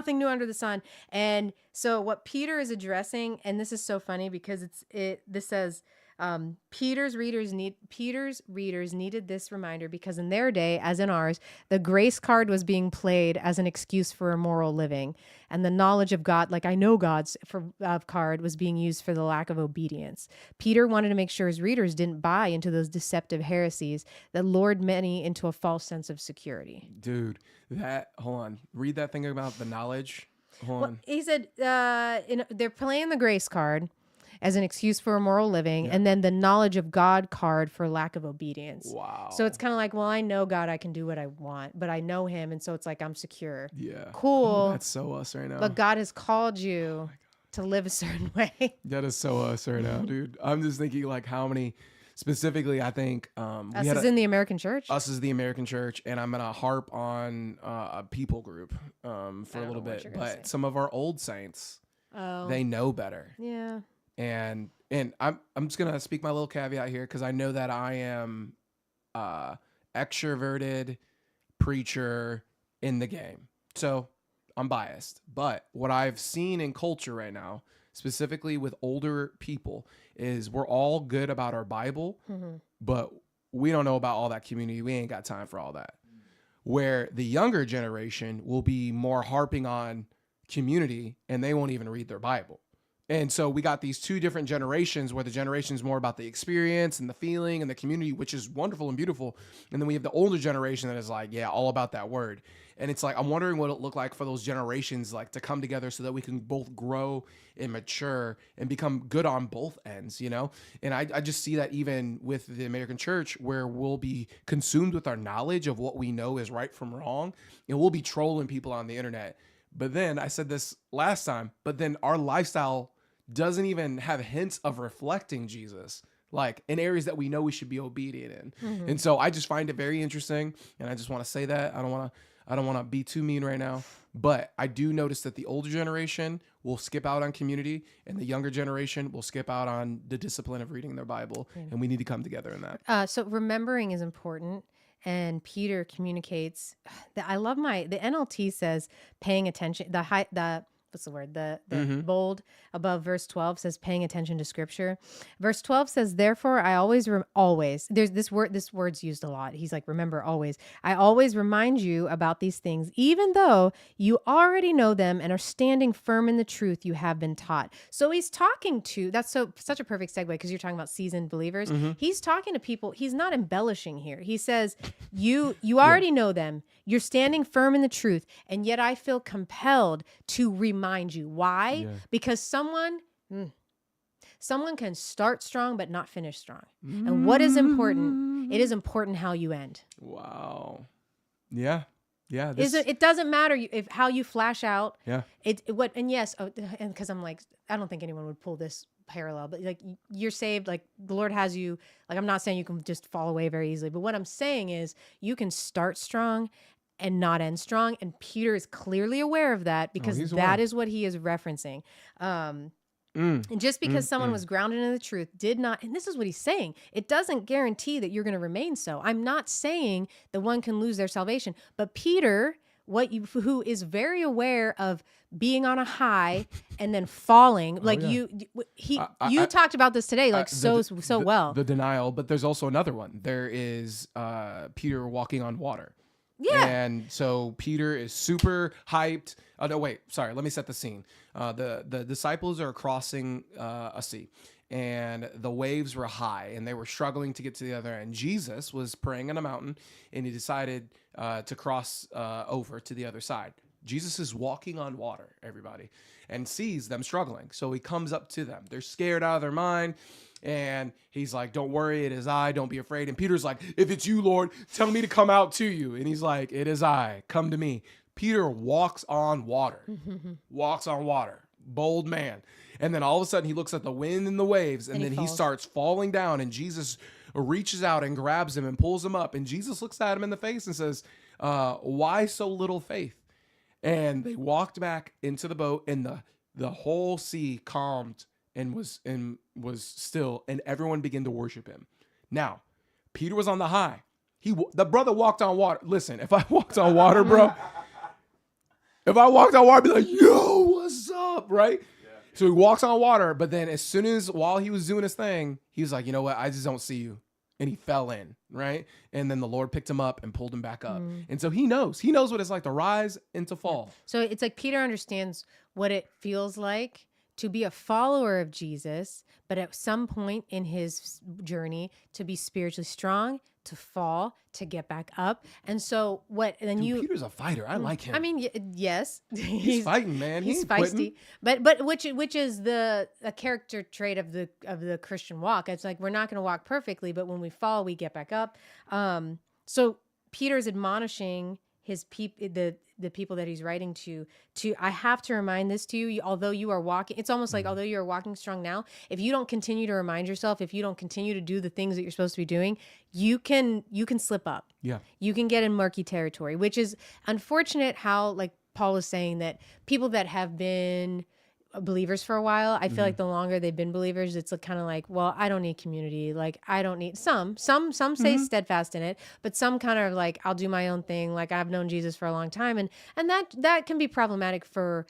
new under the sun. And so what Peter is addressing, and this is so funny because this says Peter's readers needed this reminder because in their day, as in ours, the grace card was being played as an excuse for immoral living, and the knowledge of God, like I know God's card, was being used for the lack of obedience. Peter wanted to make sure his readers didn't buy into those deceptive heresies that lured many into a false sense of security. Dude, hold on. Read that thing about the knowledge. Hold Well, on. he said they're playing the grace card as an excuse for immoral living, Yeah. and then the knowledge of God card for lack of obedience. Wow. So it's kind of like, well, I know God, I can do what I want, but I know him, and so it's like I'm secure. Yeah. Cool. Oh, that's so us right now. But God has called you to live a certain way. That is so us right now, dude. I'm just thinking like how many specifically. I think Us is in the American church. Us is the American church, and I'm gonna harp on a people group for a little bit. But some of our old saints, they know better. Yeah. And I'm just gonna speak my little caveat here because I know that I am extroverted preacher in the game, so I'm biased. But what I've seen in culture right now, specifically with older people, is we're all good about our Bible, but we don't know about all that community. We ain't got time for all that. Where the younger generation will be more harping on community and they won't even read their Bible. And so we got these two different generations where the generation is more about the experience and the feeling and the community, which is wonderful and beautiful. And then we have the older generation that is like, yeah, all about that word. And it's like, I'm wondering what it looked like for those generations, like to come together so that we can both grow and mature and become good on both ends, you know? And I just see that even with the American church where we'll be consumed with our knowledge of what we know is right from wrong. And we'll be trolling people on the internet. But then I said this last time, but then our lifestyle doesn't even have hints of reflecting Jesus, like in areas that we know we should be obedient in. And so I just find it very interesting. And I just want to say that I don't want to be too mean right now, but I do notice that the older generation will skip out on community and the younger generation will skip out on the discipline of reading their Bible. And we need to come together in that. So remembering is important. And Peter communicates that I love the NLT says paying attention, what's the word? The bold above verse 12 says paying attention to scripture. Verse 12 says, therefore, I always, there's this word's used a lot. He's like, remember always. I always remind you about these things, even though you already know them and are standing firm in the truth you have been taught. So he's talking to, that's such a perfect segue because you're talking about seasoned believers. He's talking to people. He's not embellishing here. He says, you already know them. You're standing firm in the truth. And yet I feel compelled to remind you. Why? Yeah. Because someone can start strong but not finish strong. And what is important? It is important how you end. Wow. Yeah. Yeah. It doesn't matter how you flash out. Yeah. And yes, and because I'm like, I don't think anyone would pull this parallel, but like you're saved, like the Lord has you. Like I'm not saying you can just fall away very easily, but what I'm saying is you can start strong and not end strong. And Peter is clearly aware of that because that is what he is referencing. And just because someone was grounded in the truth did not, and this is what he's saying, it doesn't guarantee that you're going to remain so. I'm not saying that one can lose their salvation, but Peter, who is very aware of being on a high and then falling, like you talked about this today, like so well. The denial, but there's also another one. There is Peter walking on water. Yeah. And so Peter is super hyped. Oh, no, wait, sorry. Let me set the scene. The disciples are crossing a sea and the waves were high and they were struggling to get to the other end. Jesus was praying on a mountain and he decided to cross over to the other side. Jesus is walking on water, everybody, and sees them struggling. So he comes up to them. They're scared out of their mind. And he's like, don't worry, it is I, don't be afraid. And Peter's like, if it's you, Lord, tell me to come out to you. And he's like, it is I, come to me. Peter walks on water, bold man. And then all of a sudden he looks at the wind and the waves and then he starts falling down and Jesus reaches out and grabs him and pulls him up. And Jesus looks at him in the face and says, why so little faith? And they walked back into the boat and the whole sea calmed and was still, and everyone began to worship him. Now, Peter was on the high. The brother walked on water. Listen, if I walked on water, bro, If I walked on water, I'd be like, yo, what's up? Right? So he walks on water, but then as soon as while he was doing his thing, he was like, you know what? I just don't see you. And he fell in, right? And then the Lord picked him up and pulled him back up. And so he knows what it's like to rise and to fall. So it's like Peter understands what it feels like to be a follower of Jesus, but at some point in his journey to be spiritually strong, to fall, to get back up. And so Peter's a fighter. I like him. I mean, yes, he's fighting, man. He's ain't feisty, quitting. but which is a character trait of the Christian walk. It's like we're not going to walk perfectly, but when we fall, we get back up. So Peter's admonishing his the people that he's writing to I have to remind this to you, although you are walking, it's almost like although you're walking strong now, if you don't continue to remind yourself, if you don't continue to do the things that you're supposed to be doing, you can slip up. Yeah. You can get in murky territory, which is unfortunate. How, like Paul was saying, that people that have been believers for a while, I feel like the longer they've been believers, it's kind of like, well, I don't need community. Like I don't need some stay steadfast in it, but some kind of like, I'll do my own thing. Like I've known Jesus for a long time. And that can be problematic for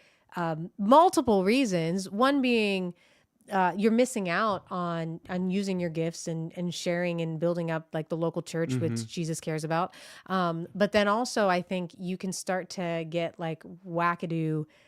multiple reasons. One being, you're missing out on using your gifts and sharing and building up like the local church, which Jesus cares about. But then also I think you can start to get like wackadoo